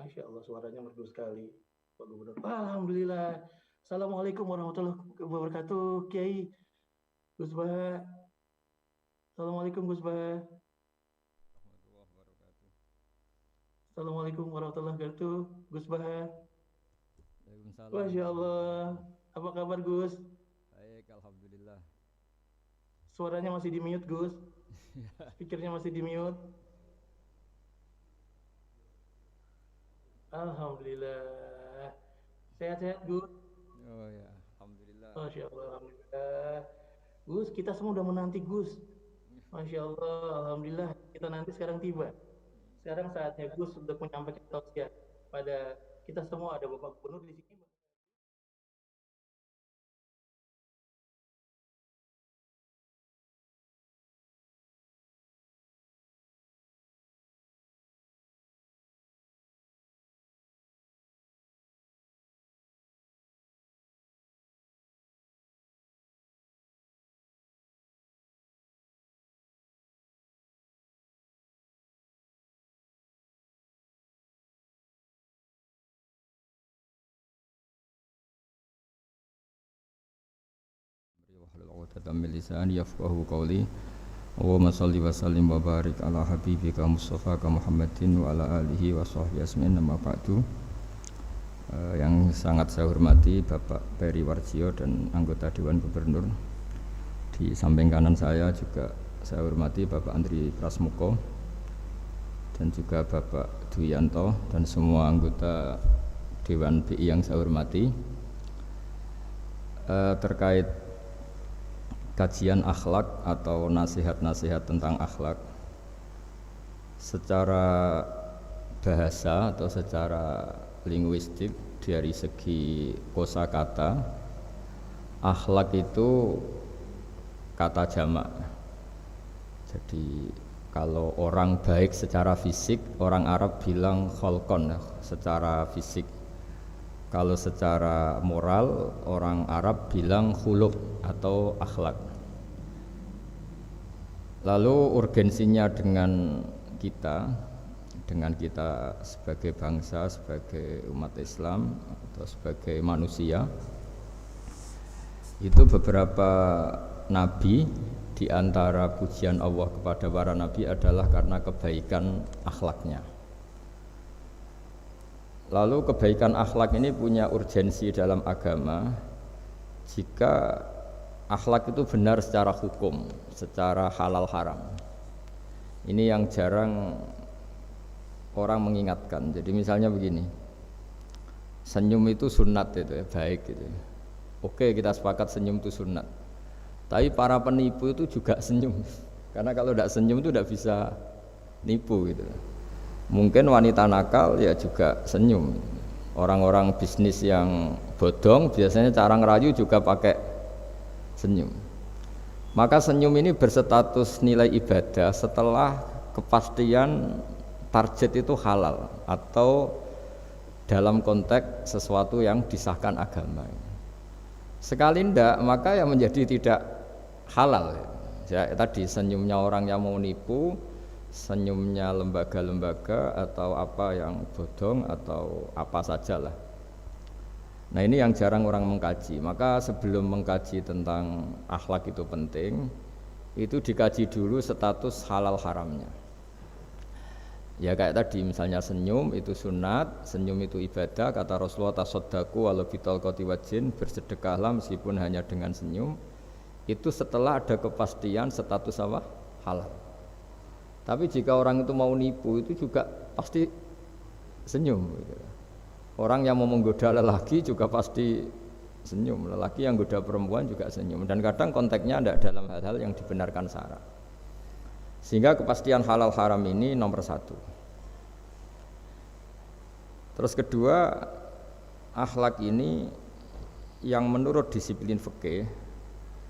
Masya Allah, suaranya merdu sekali, Pak Gubernur. Alhamdulillah. Assalamualaikum warahmatullahi wabarakatuh, Kiai Gus Bah. Assalamualaikum Gus Bah. Warahmatullahi wabarakatuh. Assalamualaikum warahmatullahi wabarakatuh, Gus Bah. Waalaikumsalam Masya warahmatullahi Allah. wabarakatuh. Apa kabar Gus? Baik, alhamdulillah. Suaranya masih di mute Gus. Speakernya masih di mute. Alhamdulillah. Sehat-sehat Gus. Oh ya, alhamdulillah. Masya Allah, Alhamdulillah. Gus, kita semua udah menanti Gus. Masya Allah, Alhamdulillah kita nanti sekarang tiba. Sekarang saatnya Gus untuk menyampaikan tausiah pada kita semua. Ada Bapak Gubernur di sini. Wahlul 'uqdatam min lisani yafqahu qawli. Allahumma shalli wa sallim wa barik ala habibika Mustafa Muhammadin wa ala alihi wa sahbihi asmin nama ba'du. Yang sangat saya hormati Bapak Peri Warjio dan anggota Dewan Gubernur. Di samping kanan saya juga saya hormati Bapak Andri Prasmuko dan juga Bapak Duyanto dan semua anggota Dewan BI yang saya hormati. Terkait kajian akhlak atau nasihat-nasihat tentang akhlak secara bahasa atau secara linguistik dari segi kosakata, akhlak itu kata jamak. Jadi kalau orang baik secara fisik, orang Arab bilang kholkon, secara fisik. Kalau secara moral, orang Arab bilang khuluq atau akhlak. Lalu urgensinya dengan kita sebagai bangsa, sebagai umat Islam atau sebagai manusia, itu beberapa nabi, di antara pujian Allah kepada para nabi adalah karena kebaikan akhlaknya. Lalu kebaikan akhlak ini punya urgensi dalam agama jika akhlak itu benar secara hukum, secara halal haram. Ini yang jarang orang mengingatkan. Jadi misalnya begini, senyum itu sunat itu ya, baik gitu. Oke, kita sepakat senyum itu sunat. Tapi para penipu itu juga senyum. Karena kalau tidak senyum itu tidak bisa nipu gitu. Mungkin wanita nakal ya juga senyum. Orang-orang bisnis yang bodong biasanya cara ngerayu juga pakai senyum. Maka senyum ini berstatus nilai ibadah setelah kepastian target itu halal atau dalam konteks sesuatu yang disahkan agama. Sekali ndak, maka yang menjadi tidak halal. Ya, tadi senyumnya orang yang mau nipu, senyumnya lembaga-lembaga atau apa yang bodong atau apa sajalah. Nah ini yang jarang orang mengkaji. Maka sebelum mengkaji tentang akhlak itu penting, itu dikaji dulu status halal haramnya. Ya kayak tadi misalnya senyum itu sunat, senyum itu ibadah, kata Rasulullah tasaddaku walau bitalqati wajhin, bersedekahlah meskipun hanya dengan senyum. Itu setelah ada kepastian status apa? Halal. Tapi jika orang itu mau nipu itu juga pasti senyum. Orang yang mau menggoda lelaki juga pasti senyum. Lelaki yang goda perempuan juga senyum. Dan kadang konteksnya tidak dalam hal-hal yang dibenarkan syara. Sehingga kepastian halal haram ini nomor satu. Terus kedua, akhlak ini yang menurut disiplin fikih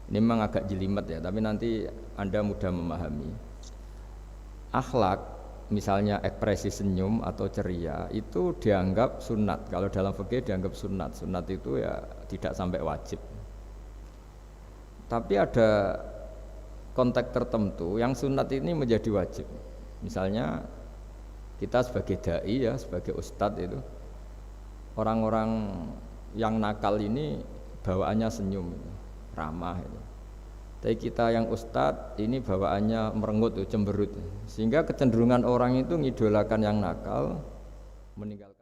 ini memang agak jelimet ya, tapi nanti Anda mudah memahami. Akhlak, misalnya ekspresi senyum atau ceria, itu dianggap sunat. Kalau dalam fikih dianggap sunat. Sunat itu ya tidak sampai wajib. Tapi ada konteks tertentu yang sunat ini menjadi wajib. Misalnya Kita sebagai dai ya, sebagai ustadz itu, orang-orang yang nakal ini bawaannya senyum, ramah itu. Tapi kita yang ustadz ini bawaannya merengut, cemberut. Sehingga kecenderungan orang itu ngidolakan yang nakal, meninggalkan.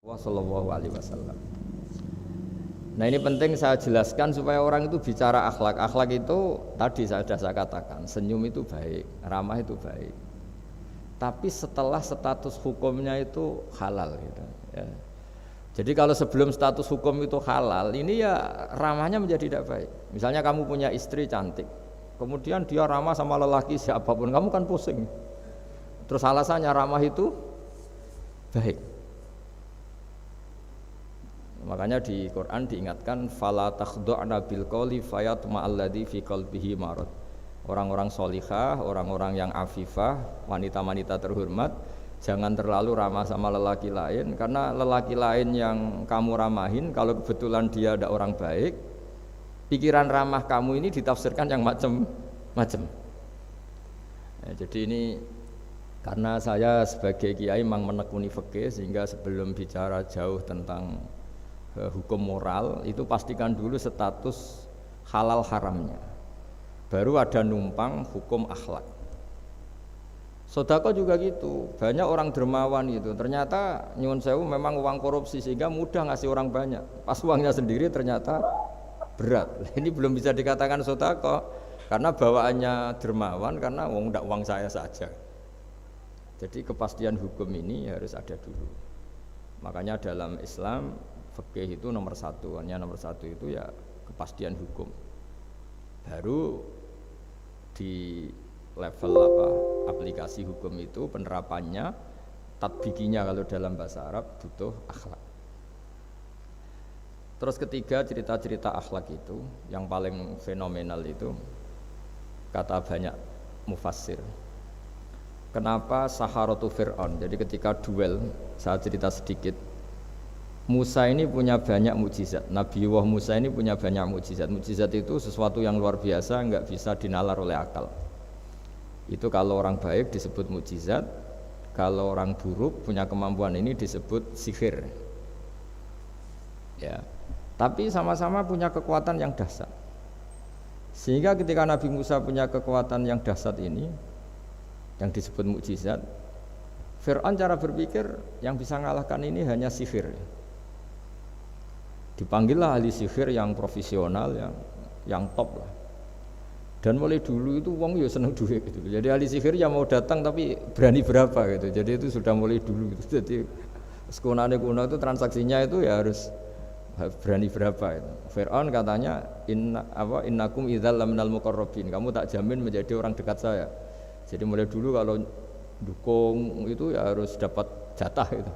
Sallallahu alaihi wasallam. Nah ini penting saya jelaskan supaya orang itu bicara akhlak. Akhlak itu tadi sudah saya katakan, senyum itu baik, ramah itu baik. Tapi setelah status hukumnya itu halal gitu, ya. Jadi kalau sebelum status hukum itu halal, ini ya ramahnya menjadi tidak baik. Misalnya kamu punya istri cantik, kemudian dia ramah sama lelaki siapapun, kamu kan pusing. Terus alasannya ramah itu baik. Makanya di Quran diingatkan fala takhdu'na bil qawli fayatma'alladzi fi qalbihi marad. Orang-orang solihah, orang-orang yang afifah, wanita-wanita terhormat, jangan terlalu ramah sama lelaki lain, karena lelaki lain yang kamu ramahin, kalau kebetulan dia ada orang baik, pikiran ramah kamu ini ditafsirkan yang macam-macam. Ya, jadi ini karena saya sebagai kiai memang menekuni fikih, sehingga sebelum bicara jauh tentang hukum moral itu pastikan dulu status halal haramnya, baru ada numpang hukum akhlak. Sodako juga gitu, banyak orang dermawan itu ternyata nyuwun sewu memang uang korupsi sehingga mudah ngasih orang banyak, pas uangnya sendiri ternyata berat. Ini belum bisa dikatakan sodako karena bawaannya dermawan, karena uang saya saja. Jadi kepastian hukum ini harus ada dulu. Makanya dalam Islam fikih itu nomor satu, hanya nomor satu itu ya kepastian hukum. Baru di level aplikasi hukum itu penerapannya, tatbikinya kalau dalam bahasa Arab butuh akhlak. Terus ketiga, cerita-cerita akhlak itu yang paling fenomenal itu kata banyak mufassir. Kenapa Saharatu Fir'aun? Jadi ketika duel, saya cerita sedikit. Musa ini punya banyak mukjizat. Nabi Musa ini punya banyak mukjizat. Mukjizat itu sesuatu yang luar biasa, enggak bisa dinalar oleh akal. Itu kalau orang baik disebut mukjizat, kalau orang buruk punya kemampuan ini disebut sihir. Ya. Tapi sama-sama punya kekuatan yang dahsyat. Sehingga ketika Nabi Musa punya kekuatan yang dahsyat ini, yang disebut mukjizat, Fir'aun cara berpikir yang bisa mengalahkan ini hanya sihir. Dipanggillah ahli sihir yang profesional, yang top lah. Dan mulai dulu itu wong ya seneng duit gitu. Jadi ahli sihir yang mau datang tapi berani berapa gitu. Jadi itu sudah mulai dulu gitu. Jadi sekunane kuno itu transaksinya itu ya harus berani berapa itu. Fir'aun katanya innakum idzal laminal muqarrabin, kamu tak jamin menjadi orang dekat saya. Jadi mulai dulu kalau dukung itu ya harus dapat jatah itu.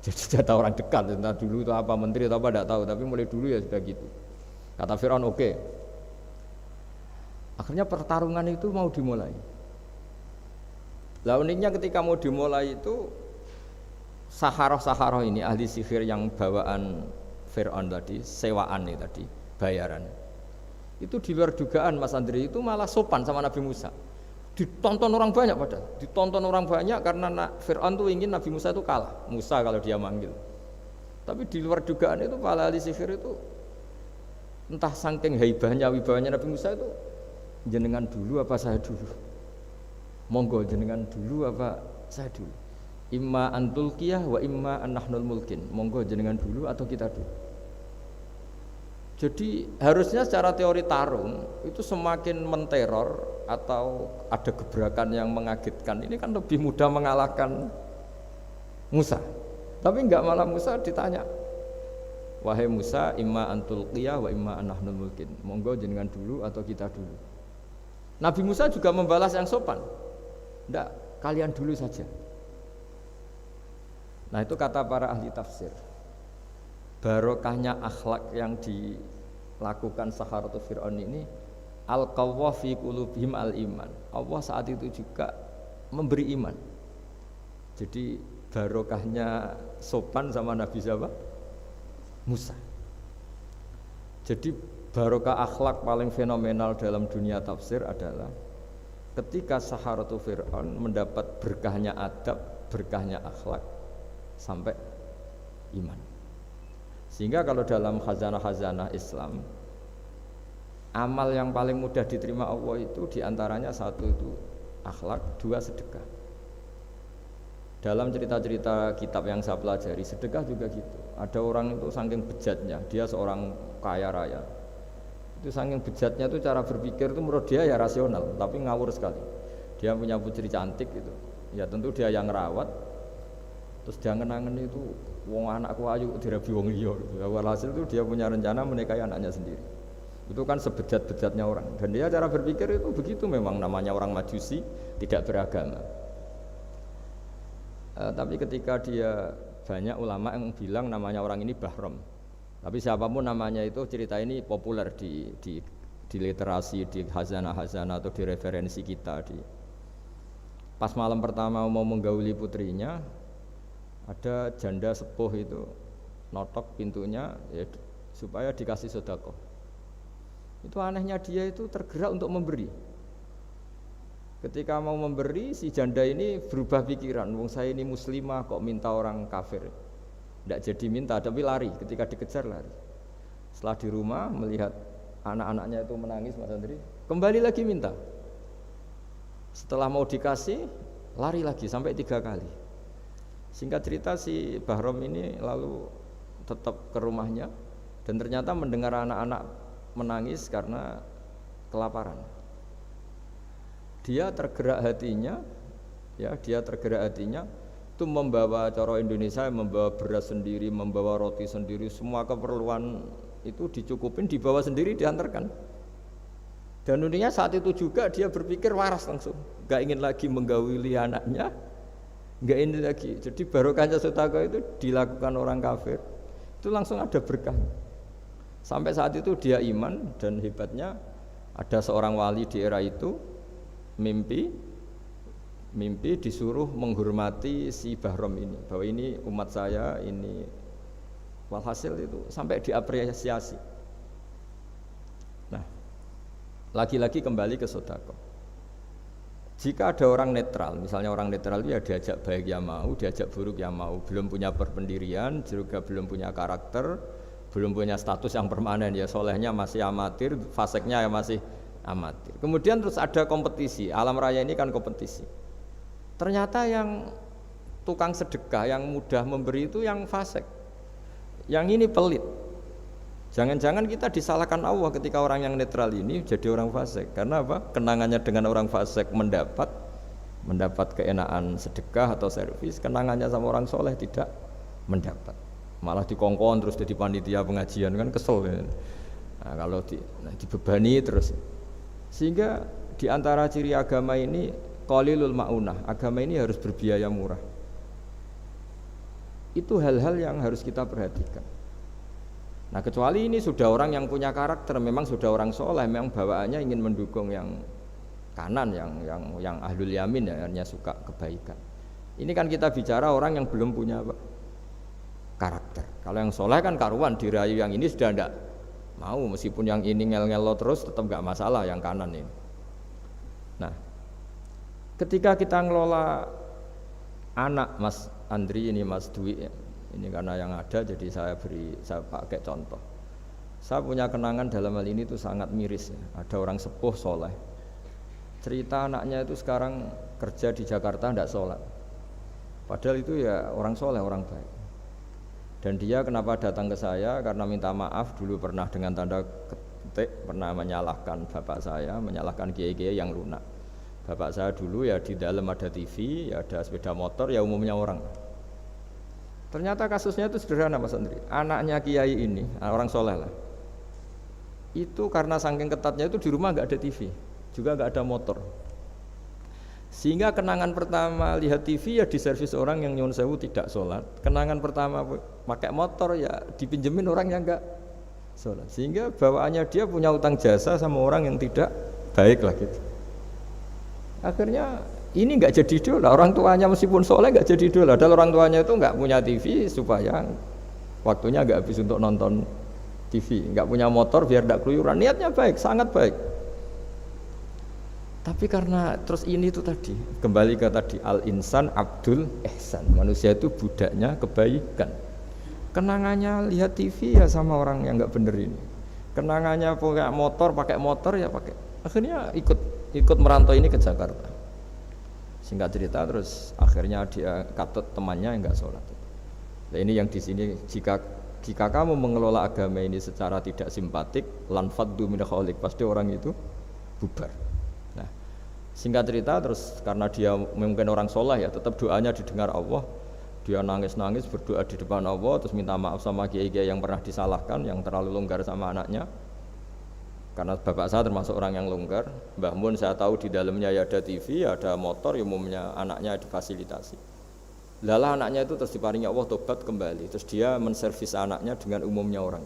Jadi jatah orang dekat, entah dulu itu apa menteri atau apa tidak tahu, tapi mulai dulu ya sudah gitu. Kata Fir'aun oke. Akhirnya pertarungan itu mau dimulai. Lah uniknya ketika mau dimulai itu saharoh ini ahli sihir yang bawaan Fir'aun tadi, sewaan nih tadi, bayaran. Itu di luar dugaan Mas Andri itu malah sopan sama Nabi Musa. Ditonton orang banyak padahal. Ditonton orang banyak karena Fir'aun tuh ingin Nabi Musa itu kalah. Musa kalau dia manggil. Tapi di luar dugaan itu para ahli sihir itu entah saking haibahnya, wibawanya Nabi Musa itu jenengan dulu apa saya dulu? Monggo jenengan dulu apa saya dulu? Imma antulkiyah wa imma an-nahnul mulkin. Monggo jenengan dulu atau kita dulu. Jadi harusnya secara teori tarung itu semakin menteror atau ada gebrakan yang mengagetkan ini kan lebih mudah mengalahkan Musa. Tapi enggak, malah Musa ditanya, wahai Musa, imma antulkiyah wa imma an-nahnul mulkin. Monggo jenengan dulu atau kita dulu. Nabi Musa juga membalas yang sopan. Enggak, kalian dulu saja. Nah itu kata para ahli tafsir, barokahnya akhlak yang dilakukan Saharatu Fir'aun ini, al-qawwa fi qulubihim al-iman. Allah saat itu juga memberi iman. Jadi barokahnya sopan sama Nabi siapa? Musa. Jadi barokah akhlak paling fenomenal dalam dunia tafsir adalah ketika Saharatu Fir'aun mendapat berkahnya adab, berkahnya akhlak sampai iman. Sehingga kalau dalam khazanah-khazanah Islam, amal yang paling mudah diterima Allah itu diantaranya satu itu akhlak, dua sedekah. Dalam cerita-cerita kitab yang saya pelajari, sedekah juga gitu. Ada orang itu saking bejatnya, dia seorang kaya raya. Itu saking bejatnya itu cara berpikir itu menurut dia ya rasional, tapi ngawur sekali. Dia punya putri cantik gitu, ya tentu dia yang ngerawat. Terus dia ngenangen itu, wong anakku ayu dirabi wong liya. Walhasil itu dia punya rencana menikahi anaknya sendiri. Itu kan sebejat-bejatnya orang. Dan dia cara berpikir itu begitu, memang namanya orang Majusi, tidak beragama. Tapi ketika dia, banyak ulama yang bilang namanya orang ini Bahrom. Tapi siapapun namanya itu, cerita ini populer di literasi, di khazanah-khazanah atau di referensi kita. Pas malam pertama mau menggauli putrinya, ada janda sepuh itu notok pintunya ya, supaya dikasih sedekah. Itu anehnya dia itu tergerak untuk memberi. Ketika mau memberi, si janda ini berubah pikiran, wong saya ini muslimah kok minta orang kafir. Tidak jadi minta, tapi lari, ketika dikejar lari. Setelah di rumah melihat anak-anaknya itu menangis, Mas Andri, kembali lagi minta. Setelah mau dikasih, lari lagi sampai 3 kali. Singkat cerita si Bahrom ini lalu tetap ke rumahnya dan ternyata mendengar anak-anak menangis karena kelaparan. Dia tergerak hatinya, itu membawa cara Indonesia, membawa beras sendiri, membawa roti sendiri, semua keperluan itu dicukupin, dibawa sendiri, diantarkan. Dan uniknya saat itu juga dia berpikir waras langsung, gak ingin lagi menggauli anaknya, gak ingin lagi. Jadi barokahnya sedekah itu dilakukan orang kafir, itu langsung ada berkah. Sampai saat itu dia iman, dan hebatnya ada seorang wali di era itu mimpi disuruh menghormati si Bahrom ini, bahwa ini umat saya, ini walhasil itu sampai diapresiasi. Nah, lagi-lagi kembali ke sedekah. Jika ada orang netral, misalnya orang netral itu ya diajak baik ya mau, diajak buruk ya mau, belum punya berpendirian, juga belum punya karakter, belum punya status yang permanen, ya solehnya masih amatir, faseknya ya masih amatir. Kemudian terus ada kompetisi, alam raya ini kan kompetisi. Ternyata yang tukang sedekah, yang mudah memberi itu yang fasik, yang ini pelit. Jangan-jangan kita disalahkan Allah ketika orang yang netral ini jadi orang fasik. Karena apa? Kenangannya dengan orang fasik mendapat keenaan sedekah atau servis, kenangannya sama orang soleh tidak mendapat. malah dikongkon terus jadi panitia pengajian kan kesel ya. Nah, kalau dibebani terus, sehingga di antara ciri agama ini qalilul maunah, agama ini harus berbiaya murah. Itu hal-hal yang harus kita perhatikan. Nah, kecuali ini sudah orang yang punya karakter, memang sudah orang soleh, memang bawaannya ingin mendukung yang kanan, yang ahlul yamin ya, hanya suka kebaikan. Ini kan kita bicara orang yang belum punya karakter. Kalau yang soleh kan karuan, dirayu yang ini sudah enggak mau, meskipun yang ini ngel-ngelo terus tetap enggak masalah yang kanan ini. Nah, ketika kita ngelola anak Mas Andri ini, Mas Dwi ini karena yang ada jadi saya pakai contoh. Saya punya kenangan dalam hal ini itu sangat miris ya. Ada orang sepuh soleh, cerita anaknya itu sekarang kerja di Jakarta tidak sholat, padahal itu ya orang soleh, orang baik. Dan dia kenapa datang ke saya? Karena minta maaf dulu pernah dengan tanda ketik pernah menyalahkan bapak saya, menyalahkan kiai-kiai yang lunak. Bapak saya dulu ya di dalam ada TV, ya ada sepeda motor, ya umumnya orang. Ternyata kasusnya itu sederhana Mas Andri. Anaknya kiai ini, orang soleh lah, itu karena saking ketatnya itu di rumah nggak ada TV, juga nggak ada motor. Sehingga kenangan pertama lihat TV ya di servis orang yang nyuwun sewu tidak sholat. Kenangan pertama pakai motor ya dipinjemin orang yang nggak sholat. Sehingga bawaannya dia punya utang jasa sama orang yang tidak baik lah gitu. Akhirnya ini nggak jadi idola, orang tuanya meskipun soleh nggak jadi idola. Dan orang tuanya itu nggak punya TV supaya waktunya nggak habis untuk nonton TV, nggak punya motor biar tidak keluyuran. Niatnya baik, sangat baik. Tapi karena terus ini tuh tadi kembali ke tadi al-insan abdul ihsan, manusia itu budaknya kebaikan. Kenangannya lihat TV ya sama orang yang nggak bener ini. Kenangannya pakai motor ya pakai. Akhirnya ikut merantau ini ke Jakarta. Singkat cerita terus akhirnya dia katut temannya yang nggak sholat. Nah, ini yang di sini jika kamu mengelola agama ini secara tidak simpatik, lanfaddu min khaliq, pasti orang itu bubar. Nah, singkat cerita terus karena dia mungkin orang soleh ya, tetap doanya didengar Allah. Dia nangis-nangis berdoa di depan Allah, terus minta maaf sama kiai-kiai yang pernah disalahkan, yang terlalu longgar sama anaknya. Karena bapak saya termasuk orang yang longgar. Mbah Mun saya tahu di dalamnya ya ada TV, ada motor, umumnya anaknya difasilitasi. Lalah anaknya itu terus diparingi Allah tobat kembali, terus dia menservis anaknya dengan umumnya orang.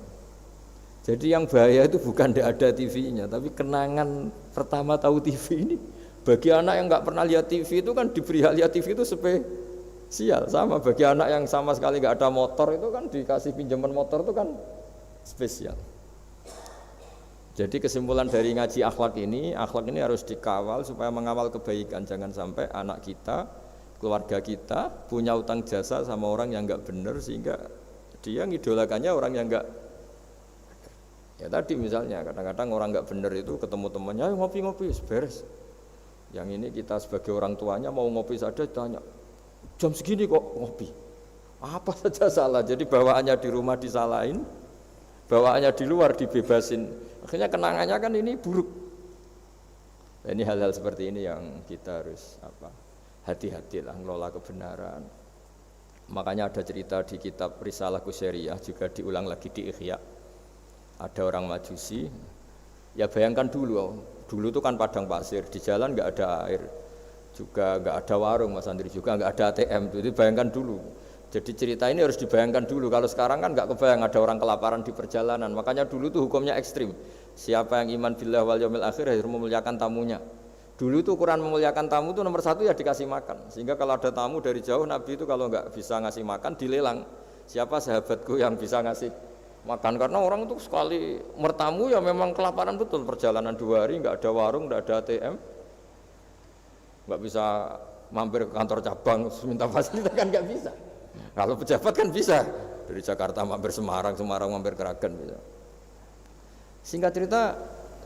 Jadi yang bahaya itu bukan tidak ada TV-nya, tapi kenangan pertama tahu TV ini. Bagi anak yang nggak pernah lihat TV itu kan diberi hak lihat TV itu spesial. Sama bagi anak yang sama sekali nggak ada motor itu kan dikasih pinjaman motor itu kan spesial. Jadi kesimpulan dari ngaji akhlak ini harus dikawal supaya mengawal kebaikan. Jangan sampai anak kita, keluarga kita punya utang jasa sama orang yang nggak benar sehingga dia ngidolakannya orang yang nggak. Ya tadi misalnya kadang-kadang orang nggak benar itu ketemu temannya, ayo ngopi-ngopi, beres. Yang ini kita sebagai orang tuanya mau ngopi saja ditanya, jam segini kok ngopi? Apa saja salah. Jadi bawaannya di rumah disalahin, bawaannya di luar dibebasin. Akhirnya kenangannya kan ini buruk. Nah, ini hal-hal seperti ini yang kita harus hati-hatilah ngelola kebenaran. Makanya ada cerita di kitab Risalah Qusyariyah juga diulang lagi di Ihya. Ada orang Majusi. Ya bayangkan dulu itu kan padang pasir, di jalan nggak ada air, juga nggak ada warung Mas Andri, juga nggak ada ATM. Jadi bayangkan dulu. Jadi cerita ini harus dibayangkan dulu. Kalau sekarang kan nggak kebayang ada orang kelaparan di perjalanan. Makanya dulu tuh hukumnya ekstrim. Siapa yang iman billah wal yaumil akhir harus memuliakan tamunya. Dulu tuh ukuran memuliakan tamu itu nomor 1 ya dikasih makan. Sehingga kalau ada tamu dari jauh, Nabi itu kalau nggak bisa ngasih makan dilelang. Siapa sahabatku yang bisa ngasih makan? Karena orang itu sekali mertamu ya memang kelaparan betul. Perjalanan 2 hari nggak ada warung, nggak ada ATM, nggak bisa mampir ke kantor cabang minta fasilitas kan nggak bisa. Kalau pejabat kan bisa, dari Jakarta mampir Semarang mampir Kragen bisa. Singkat cerita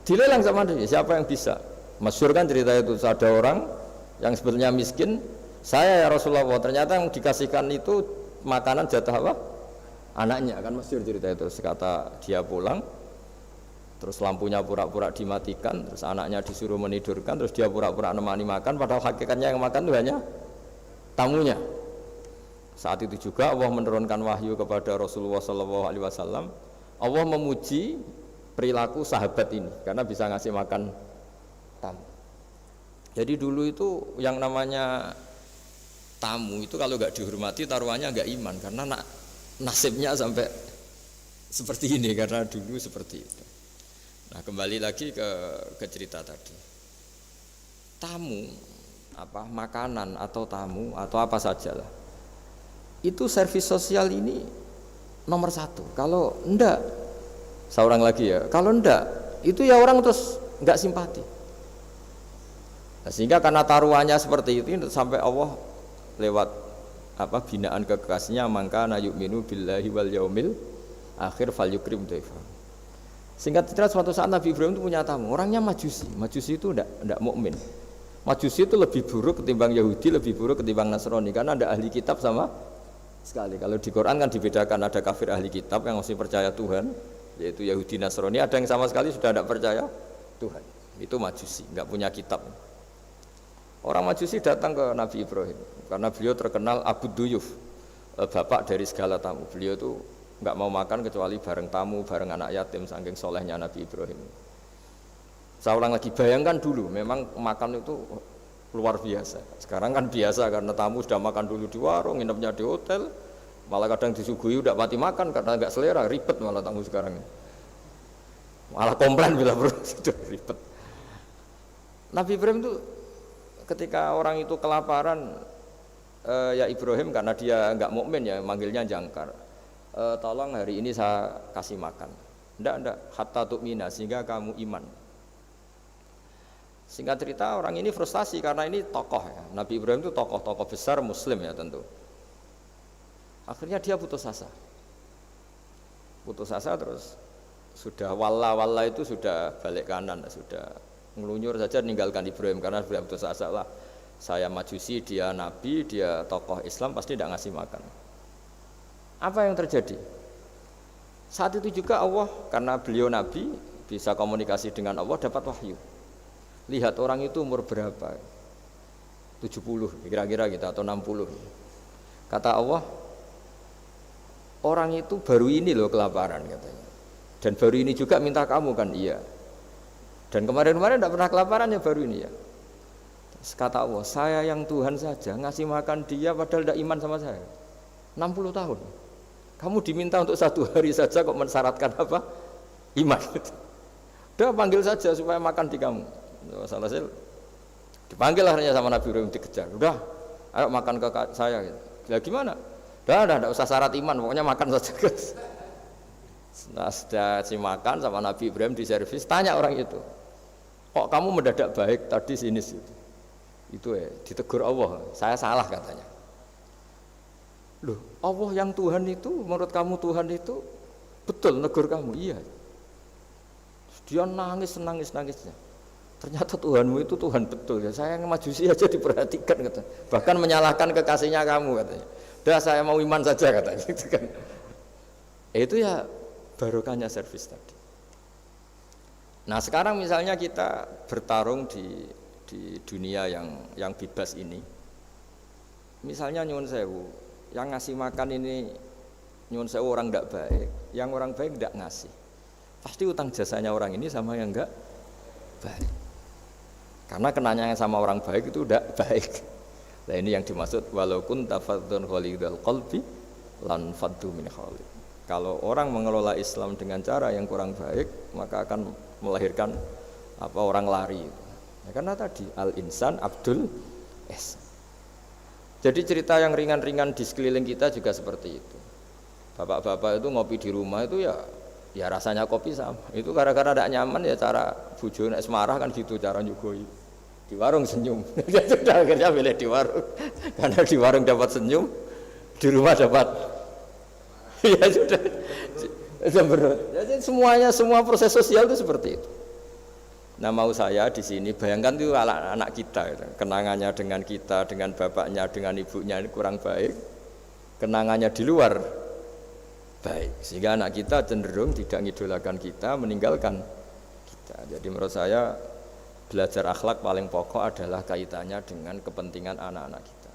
dilelang sama dia, siapa yang bisa? Masyhur kan cerita itu, ada orang yang sebetulnya miskin, saya ya Rasulullah, ternyata yang dikasihkan itu makanan jatah apa? Anaknya, kan masyhur cerita itu. Sekata dia pulang, terus lampunya pura-pura dimatikan, terus anaknya disuruh menidurkan, terus dia pura-pura nemani makan, padahal hakikatnya yang makan itu hanya tamunya. Saat itu juga Allah menurunkan wahyu kepada Rasulullah SAW. Allah memuji perilaku sahabat ini karena bisa ngasih makan tamu. Jadi dulu itu yang namanya tamu itu kalau nggak dihormati taruhannya nggak iman karena nasibnya sampai seperti ini karena dulu seperti itu. Nah kembali lagi ke cerita tadi. Tamu apa makanan atau tamu atau apa sajalah itu servis sosial ini nomor satu. Kalau enggak, seorang lagi ya, kalau enggak itu ya orang terus enggak simpati. Nah, sehingga karena taruhannya seperti itu sampai Allah lewat apa binaan kekasihnya mangka na yu'minu billahi wal yaumil akhir falyukrim dhaifa. Singkat cerita suatu saat Nabi Ibrahim itu punya tamu, orangnya Majusi. Majusi itu enggak mukmin. Majusi itu lebih buruk ketimbang Yahudi, lebih buruk ketimbang Nasrani karena ada ahli kitab sama sekali. Kalau di Quran kan dibedakan ada kafir ahli kitab yang masih percaya Tuhan, yaitu Yahudi Nasrani, ada yang sama sekali sudah tidak percaya Tuhan. Itu Majusi, enggak punya kitab. Orang Majusi datang ke Nabi Ibrahim karena beliau terkenal Abu Duyuf, bapak dari segala tamu. Beliau itu enggak mau makan kecuali bareng tamu, bareng anak yatim, saking solehnya Nabi Ibrahim. Saya ulang lagi, bayangkan dulu, memang makan itu luar biasa. Sekarang kan biasa karena tamu sudah makan dulu di warung, nginepnya di hotel, malah kadang disuguhi udah mati makan karena nggak selera, ribet malah tamu sekarang. Malah komplain bila perlu sudah ribet. Nabi Ibrahim itu ketika orang itu kelaparan, ya Ibrahim karena dia nggak mukmin ya manggilnya jangkar. Tolong hari ini saya kasih makan. Ndak hatta tu'mina sehingga kamu iman. Singkat cerita orang ini frustasi karena ini tokoh ya. Nabi Ibrahim itu tokoh-tokoh besar muslim ya tentu. Akhirnya dia putus asa. Putus asa terus sudah walla itu sudah balik kanan, sudah ngelunyur saja meninggalkan Ibrahim karena sudah putus asa lah. Saya Majusi, dia Nabi, dia tokoh Islam pasti tidak ngasih makan. Apa yang terjadi? Saat itu juga Allah karena beliau Nabi bisa komunikasi dengan Allah dapat wahyu. Lihat orang itu umur berapa? 70 kira-kira gitu atau 60. Kata Allah, orang itu baru ini loh kelaparan katanya. Dan baru ini juga minta kamu kan? Iya. Dan kemarin-kemarin tidak pernah kelaparan ya baru ini ya. Terus kata Allah, saya yang Tuhan saja ngasih makan dia padahal tidak iman sama saya. 60 tahun. Kamu diminta untuk 1 hari saja kok mensyaratkan apa? Iman. Udah panggil saja supaya makan di kamu. Salah hasil dipanggil akhirnya sama Nabi Ibrahim dikejar. Udah, ayo makan ke saya. Ya gimana? Udah, tidak usah syarat iman, pokoknya makan saja guys. Nah, sudah si makan sama Nabi Ibrahim di servis, tanya orang itu, kok kamu mendadak baik tadi sinis itu? Itu ya, ditegur Allah, saya salah katanya. Loh, Allah yang Tuhan itu, menurut kamu Tuhan itu betul negur kamu? Iya. Dia nangis-nangisnya. Ternyata Tuhanmu itu Tuhan betul ya. Saya yang Majusi aja diperhatikan katanya. Bahkan menyalahkan kekasihnya kamu katanya. Udah saya mau iman saja katanya gitu kan. Itu ya barokahnya servis tadi. Nah sekarang misalnya kita bertarung di dunia yang bebas ini. Misalnya nyuwun sewu, yang ngasih makan ini nyuwun sewu orang tidak baik, yang orang baik tidak ngasih. Pasti utang jasanya orang ini sama yang enggak baik. Karena kenanya sama orang baik itu udah baik. Nah ini yang dimaksud walaupun tafadzun khalidul qalbi lan faddu min khalid. Kalau orang mengelola Islam dengan cara yang kurang baik, maka akan melahirkan orang lari. Ya, karena tadi al insan abdul es. Jadi cerita yang ringan-ringan di sekeliling kita juga seperti itu. Bapak-bapak itu ngopi di rumah itu ya rasanya kopi sama. Itu gara-gara tidak nyaman ya cara bojo nek semarah kan gitu cara nyugoi. Di warung senyum. Dia sudah akhirnya milih di warung. Karena di warung dapat senyum, di rumah dapat ya sudah. Jadi semua proses sosial itu seperti itu. Nah mau saya di sini bayangkan itu anak kita kenangannya dengan kita, dengan bapaknya, dengan ibunya ini kurang baik. Kenangannya di luar baik, sehingga anak kita cenderung tidak ngidolakan kita, meninggalkan kita. Jadi menurut saya belajar akhlak paling pokok adalah kaitannya dengan kepentingan anak-anak kita.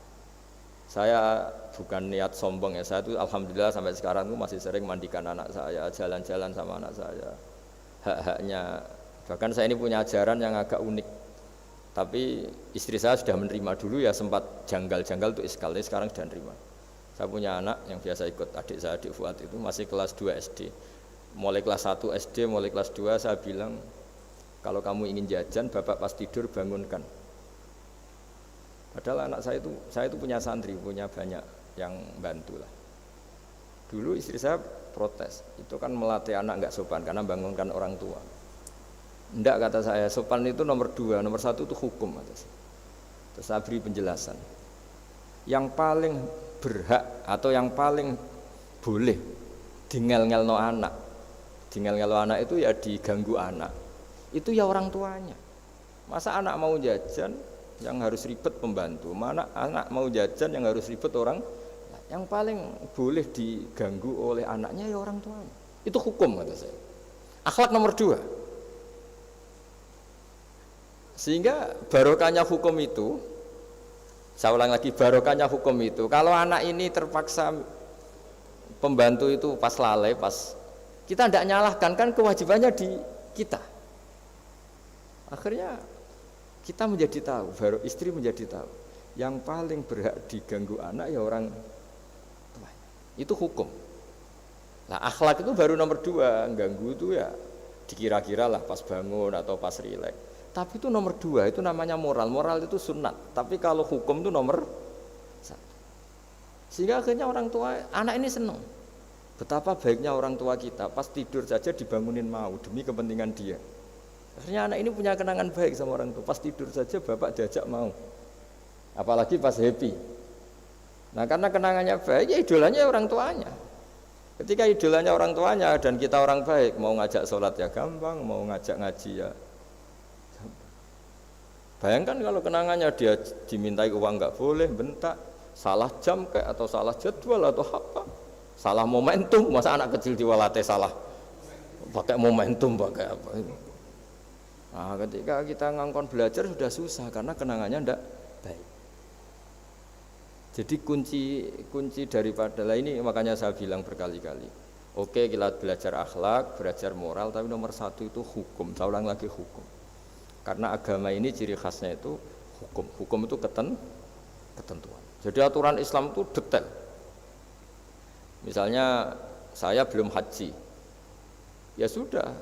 Saya bukan niat sombong ya, saya itu alhamdulillah sampai sekarang tuh masih sering mandikan anak saya, jalan-jalan sama anak saya. Hak-haknya, bahkan saya ini punya ajaran yang agak unik. Tapi istri saya sudah menerima, dulu ya sempat janggal-janggal tuh iskal, tapi sekarang sudah menerima. Saya punya anak yang biasa ikut adik saya, adik Fuad itu masih kelas 2 SD. Mulai kelas 1 SD, mulai kelas 2 saya bilang, kalau kamu ingin jajan, bapak pas tidur bangunkan. Padahal anak saya itu punya santri, punya banyak yang bantu lah. Dulu istri saya protes, itu kan melatih anak nggak sopan karena bangunkan orang tua. Enggak, kata saya, sopan itu nomor 2, nomor 1 itu hukum. Terus saya beri penjelasan. Yang paling berhak atau yang paling boleh dingel-ngelno anak, dingel-ngelno anak itu ya diganggu anak, itu ya orang tuanya. Masa anak mau jajan yang harus ribet pembantu, mana anak mau jajan yang harus ribet orang. Yang paling boleh diganggu oleh anaknya ya orang tuanya. Itu hukum, kata saya. Akhlak nomor 2. Sehingga barokahnya hukum itu, saya ulang lagi, barokahnya hukum itu, kalau anak ini terpaksa pembantu itu pas lalai, pas kita tidak nyalahkan, kan kewajibannya di kita. Akhirnya kita menjadi tahu, baru istri menjadi tahu, yang paling berhak diganggu anak ya orang tua. Itu hukum. Nah, akhlak itu baru nomor 2, ganggu itu ya dikira-kira lah pas bangun atau pas rileks. Tapi itu nomor 2, itu namanya moral. Moral itu sunat. Tapi kalau hukum itu nomor 1. Sehingga akhirnya orang tua, anak ini senang. Betapa baiknya orang tua kita, pas tidur saja dibangunin mau demi kepentingan dia. Akhirnya anak ini punya kenangan baik sama orang tua. Pas tidur saja bapak diajak mau. Apalagi pas happy. Nah, karena kenangannya baik, ya idolanya orang tuanya. Ketika idolanya orang tuanya dan kita orang baik, mau ngajak sholat ya gampang, mau ngajak ngaji ya. Bayangkan kalau kenangannya dia dimintai uang nggak boleh, bentak, salah jam kayak atau salah jadwal atau apa, salah momentum, masa anak kecil diwalate salah, pakai momentum pakai apa itu. Nah, ketika kita ngangkon belajar sudah susah karena kenangannya ndak baik. Jadi kunci daripada ini makanya saya bilang berkali-kali. Oke, kita belajar akhlak, belajar moral, tapi nomor 1 itu hukum. Saya ulang lagi hukum. Karena agama ini ciri khasnya itu hukum. Hukum itu ketentuan. Jadi aturan Islam itu detail. Misalnya saya belum haji, ya sudah,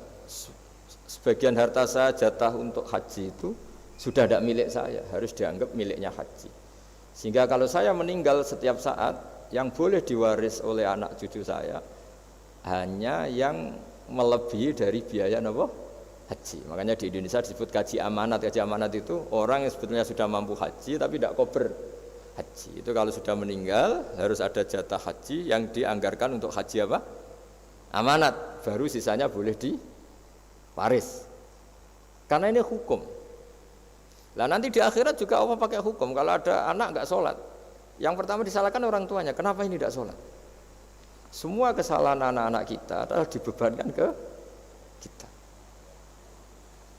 sebagian harta saya jatah untuk haji itu sudah tidak milik saya, harus dianggap miliknya haji. Sehingga kalau saya meninggal setiap saat, yang boleh diwaris oleh anak cucu saya hanya yang melebihi dari biaya haji. Makanya di Indonesia disebut kaji amanat. Kaji amanat itu orang yang sebetulnya sudah mampu haji tapi tidak kober haji. Itu kalau sudah meninggal harus ada jatah haji yang dianggarkan untuk haji apa? Amanat. Baru sisanya boleh diwaris. Karena ini hukum. Lah nanti di akhirat juga Allah pakai hukum. Kalau ada anak nggak sholat, yang pertama disalahkan orang tuanya. Kenapa ini tidak sholat? Semua kesalahan anak-anak kita adalah dibebankan ke kita.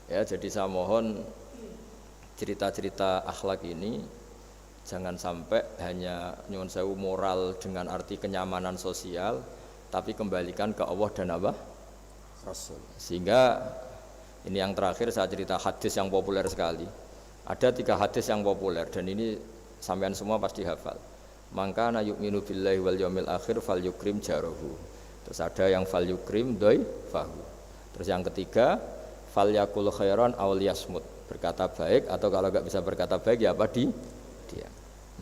Ya, jadi saya mohon cerita-cerita akhlak ini jangan sampai hanya nyuwun sewu moral dengan arti kenyamanan sosial, tapi kembalikan ke Allah dan apa? Rasul. Sehingga ini yang terakhir saya cerita hadis yang populer sekali. Ada 3 hadis yang populer dan ini sampean semua pasti hafal. Maka na yu'minu billahi wal yaumil akhir fal yukrim jarahu. Terus ada yang fal yukrim dhaifahu. Terus yang ketiga fal yakul khairan aw liyasmut, berkata baik atau kalau enggak bisa berkata baik ya apa diam.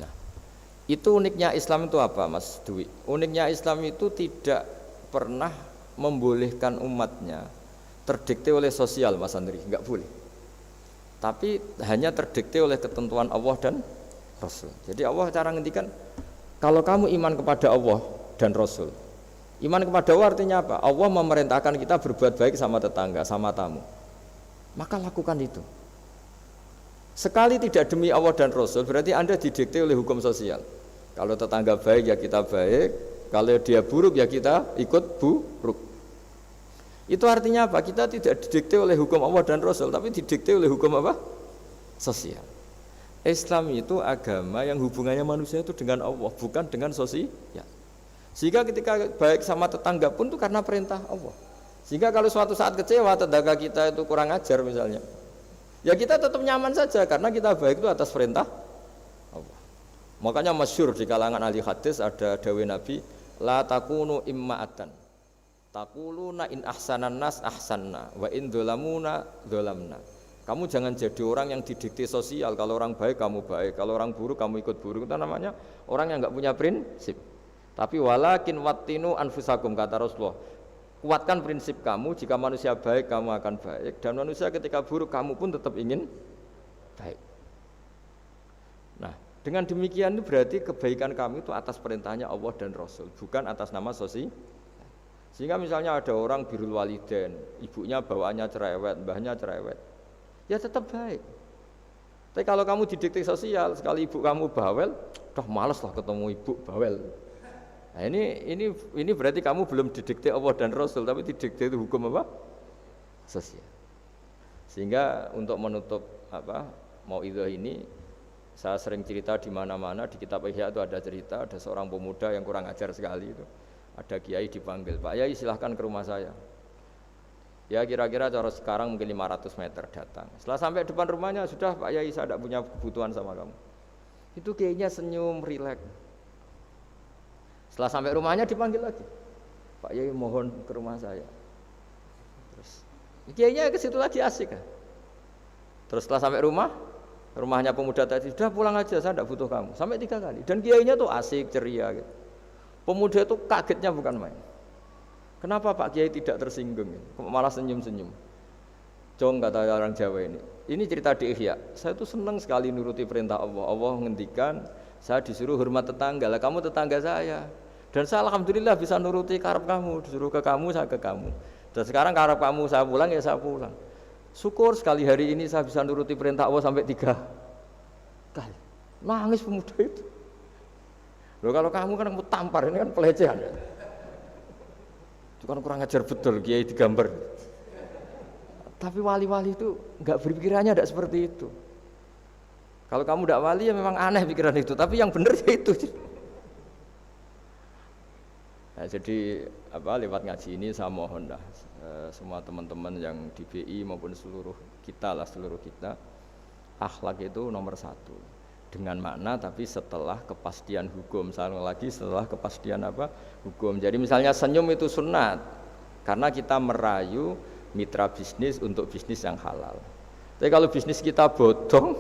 Nah, itu uniknya Islam itu apa, Mas Dwi? Uniknya Islam itu tidak pernah membolehkan umatnya terdikte oleh sosial, Mas Andri, enggak boleh. Tapi hanya terdikte oleh ketentuan Allah dan Rasul. Jadi Allah cara ngendikan, kalau kamu iman kepada Allah dan Rasul. Iman kepada Allah artinya apa? Allah memerintahkan kita berbuat baik sama tetangga, sama tamu. Maka lakukan itu. Sekali tidak demi Allah dan Rasul, berarti Anda didikte oleh hukum sosial. Kalau tetangga baik ya kita baik, kalau dia buruk ya kita ikut buruk. Itu artinya apa? Kita tidak didikte oleh hukum Allah dan Rasul, tapi didikte oleh hukum apa? Sosial. Islam itu agama yang hubungannya manusia itu dengan Allah, bukan dengan sosial. Sehingga ketika baik sama tetangga pun itu karena perintah Allah. Sehingga kalau suatu saat kecewa tetangga kita itu kurang ajar misalnya, ya kita tetap nyaman saja karena kita baik itu atas perintah Allah. Makanya masyhur di kalangan ahli hadis ada dawuh Nabi, la takunu imma'atan. Taquluna in ahsanan nas ahsanna wa in dzalamuna dzalamna. Kamu jangan jadi orang yang didikte sosial. Kalau orang baik kamu baik, kalau orang buruk kamu ikut buruk. Itu namanya orang yang enggak punya prinsip. Tapi walakin wattinu anfusakum, kata Rasulullah. Kuatkan prinsip kamu, jika manusia baik kamu akan baik, dan manusia ketika buruk kamu pun tetap ingin baik. Nah, dengan demikian itu berarti kebaikan kami itu atas perintahnya Allah dan Rasul, bukan atas nama sosial. Sehingga misalnya ada orang birrul walidain, ibunya bawaannya cerewet, mbahnya cerewet, ya tetap baik. Tapi kalau kamu didikte sosial, sekali ibu kamu bawel, dah malas lah ketemu ibu bawel. Nah, ini berarti kamu belum didikte Allah dan Rasul, tapi didikte itu hukum apa? Sosial. Sehingga untuk menutup mauidhah ini, saya sering cerita di mana-mana di kitab Ihya itu ada cerita, ada seorang pemuda yang kurang ajar sekali itu. Ada kiai dipanggil, Pak Yai silahkan ke rumah saya. Ya kira-kira cara sekarang mungkin 500 meter datang. Setelah sampai depan rumahnya, sudah Pak Yai saya tidak punya kebutuhan sama kamu. Itu kiainya senyum, rileks. Setelah sampai rumahnya dipanggil lagi, Pak Yai mohon ke rumah saya. Terus kiainya ke situ lagi asik kan. Terus setelah sampai rumahnya pemuda tadi, sudah pulang aja saya tidak butuh kamu. Sampai 3 kali. Dan kiainya tuh asik, ceria gitu. Pemuda itu kagetnya bukan main. Kenapa Pak Kiai tidak tersinggung? Malah senyum-senyum. Jong kata orang Jawa ini. Ini cerita di Ihya. Saya tuh senang sekali nuruti perintah Allah. Allah menghentikan, saya disuruh hormat tetangga. Lah kamu tetangga saya. Dan saya alhamdulillah bisa nuruti karep kamu. Disuruh ke kamu, saya ke kamu. Dan sekarang karep kamu saya pulang, ya saya pulang. Syukur sekali hari ini saya bisa nuruti perintah Allah sampai 3 kali. Nangis pemuda itu. Loh kalau kamu kan mau tampar, ini kan pelecehan. Itu kan kurang ajar betul, kiai digambar. Tapi wali-wali itu enggak berpikirannya tidak seperti itu. Kalau kamu tidak wali ya memang aneh pikiran itu, tapi yang benar ya itu. Nah, jadi lewat ngaji ini saya mohon dah semua teman-teman yang di BI maupun seluruh kita, akhlak itu nomor 1. Dengan makna tapi setelah kepastian hukum, setelah kepastian hukum. Jadi misalnya senyum itu sunat karena kita merayu mitra bisnis untuk bisnis yang halal. Tapi kalau bisnis kita bodong,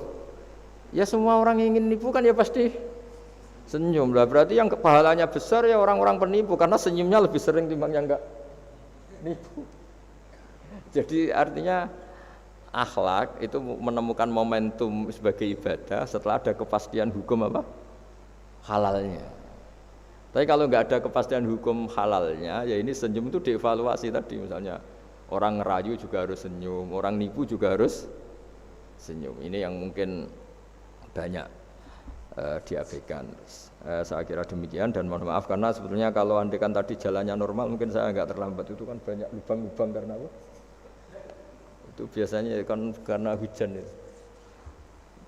ya semua orang yang ingin nipu kan ya pasti senyum lah. Berarti yang pahalanya besar ya orang-orang penipu karena senyumnya lebih sering timbang yang enggak nipu. Jadi artinya akhlak itu menemukan momentum sebagai ibadah setelah ada kepastian hukum halalnya. Tapi kalau nggak ada kepastian hukum halalnya, ya ini senyum itu dievaluasi tadi. Misalnya orang ngerayu juga harus senyum, orang nipu juga harus senyum. Ini yang mungkin banyak diabaikan. Saya kira demikian dan mohon maaf karena sebetulnya kalau andekan tadi jalannya normal mungkin saya nggak terlambat. Itu kan banyak lubang-lubang karena itu biasanya kan karena hujan itu.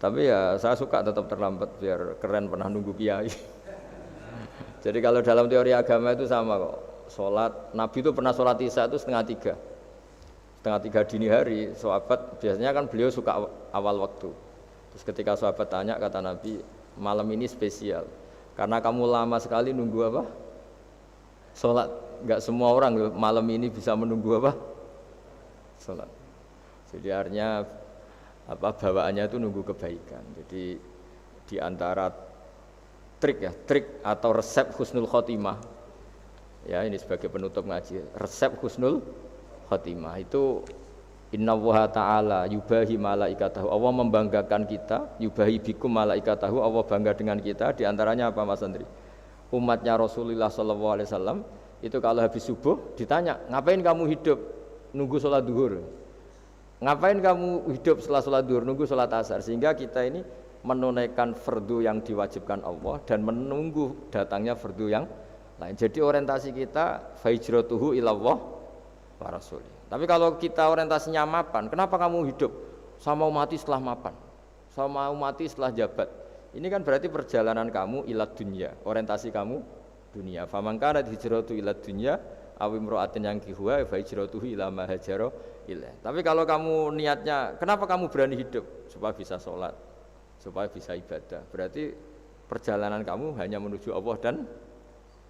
Tapi ya saya suka tetap terlambat biar keren pernah nunggu kiai. Jadi kalau dalam teori agama itu sama kok. Sholat, Nabi itu pernah sholat isya itu 2:30. 2:30 dini hari, sahabat biasanya kan beliau suka awal waktu. Terus ketika sahabat tanya kata Nabi, malam ini spesial. Karena kamu lama sekali nunggu sholat. Enggak semua orang malam ini bisa menunggu sholat. Jadi artinya bawaannya itu nunggu kebaikan. Jadi di antara trik atau resep husnul khotimah. Ya, ini sebagai penutup ngaji. Resep husnul khotimah itu innallaha ta'ala yubahi malaikatahu. Allah membanggakan kita, yubahi bikum malaikatahu. Allah bangga dengan kita. Di antaranya apa Mas Andri? Umatnya Rasulullah SAW itu kalau habis subuh ditanya, ngapain kamu hidup? Nunggu sholat duhur. Ngapain kamu hidup setelah sholat duhur? Nunggu sholat asar. Sehingga kita ini menunaikan fardu yang diwajibkan Allah dan menunggu datangnya fardu yang lain. Jadi orientasi kita fahijratuhu ilallah wa rasulih. Tapi kalau kita orientasinya mapan, kenapa kamu hidup? Saya mau mati setelah mapan. Saya mau mati setelah jabat. Ini kan berarti perjalanan kamu ilat dunia, orientasi kamu dunia. Faman kana hijratu ilat dunya aw imra'atin yang kihuwa fa hijratuhu ila ma hajara ilaih. Tapi kalau kamu niatnya, kenapa kamu berani hidup? Supaya bisa sholat, supaya bisa ibadah. Berarti perjalanan kamu hanya menuju Allah dan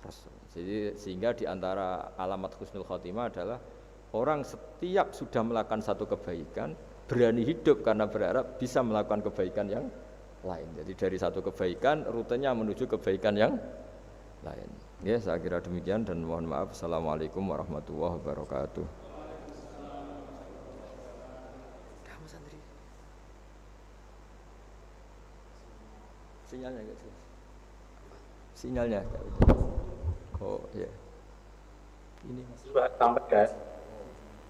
Rasul. Jadi sehingga di antara alamat husnul khotimah adalah orang setiap sudah melakukan satu kebaikan berani hidup karena berharap bisa melakukan kebaikan yang lain. Jadi dari satu kebaikan rutenya menuju kebaikan yang lain. Ya, saya kira demikian dan mohon maaf. Assalamualaikum warahmatullahi wabarakatuh. Sinyalnya enggak jelas. Sinyalnya enggak jelas. Oh ya. Ini Sudah sampaikan.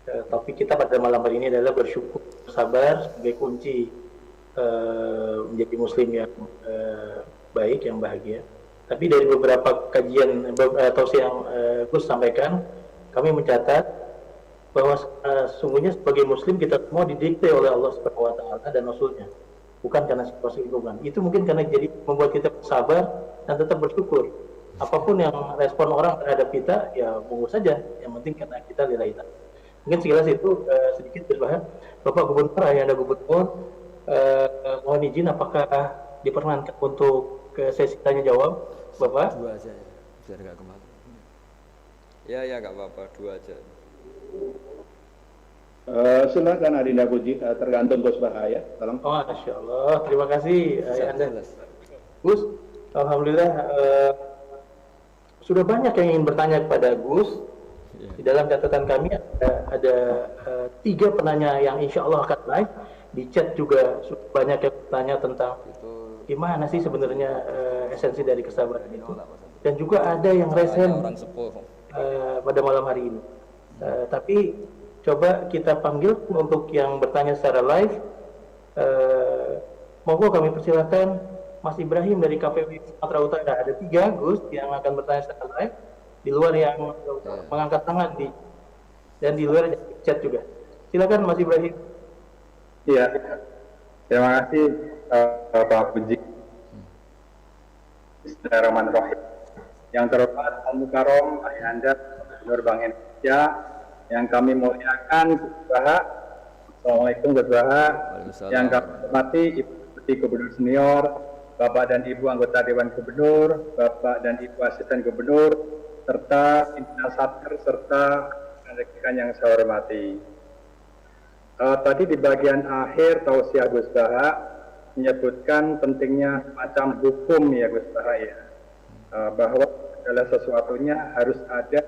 Topik kita pada malam hari ini adalah bersyukur, sabar sebagai kunci menjadi muslim yang baik, yang bahagia. Tapi dari beberapa kajian atau yang Gus sampaikan, kami mencatat bahwa sungguhnya sebagai muslim kita semua didikte oleh Allah Subhanahu wa taala dan Rasulnya, bukan karena situasi lingkungan. Itu mungkin karena jadi membuat kita sabar dan tetap bersyukur. Apapun yang respon orang terhadap kita, ya monggo saja. Yang penting karena kita lillahi ta'ala. Mungkin sekilas itu sedikit berbahas. Bapak Gubernur, Ayahanda Gubernur, mohon izin apakah diperkenankan untuk ke sesi tanya jawab, Bapak? Dua aja ya, biar nggak kemana. Ya nggak apa-apa, dua aja. Silakan Adinda Puji, tergantung Gus Bahaya. Tolong. Oh, Masya Allah, terima kasih Ayahanda. Gus, alhamdulillah sudah banyak yang ingin bertanya kepada Gus. Di dalam catatan kami ada 3 penanya yang insya Allah akan live. Di chat juga banyak yang bertanya tentang gimana sih sebenarnya esensi dari kesabaran itu. Dan juga ada yang resen pada malam hari ini. Tapi coba kita panggil untuk yang bertanya secara live. Monggo kami persilakan Mas Ibrahim dari KPU Sumatera Utara. Ada 3 Gus yang akan bertanya secara live. Di luar yang mengangkat tangan dan di luar chat juga. Silakan Mas Ibrahim. Iya, terima kasih Pak Puji. Bismillahirrahmanirrahim. Yang terhormat Al-Mukarram Ayahanda Gubernur Bank Indonesia yang kami muliakan Gus Baha. Assalamualaikum Gus Baha. Yang kami hormati Ibu Deputi Gubernur Senior, Bapak dan Ibu anggota Dewan Gubernur, Bapak dan Ibu Asisten Gubernur, serta pimpinan Satker serta rekan yang saya hormati. Tadi di bagian akhir tausiah Gus Baha menyebutkan pentingnya macam hukum ya Gus Baha ya, bahwa segala sesuatunya harus ada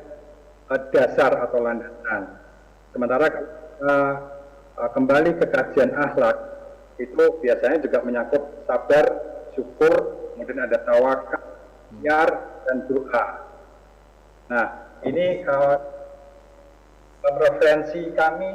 dasar atau landasan. Sementara kembali ke kajian akhlak itu biasanya juga menyangkut sabar, syukur, kemudian ada tawakal, ikhtiar dan doa. Nah, ini referensi kami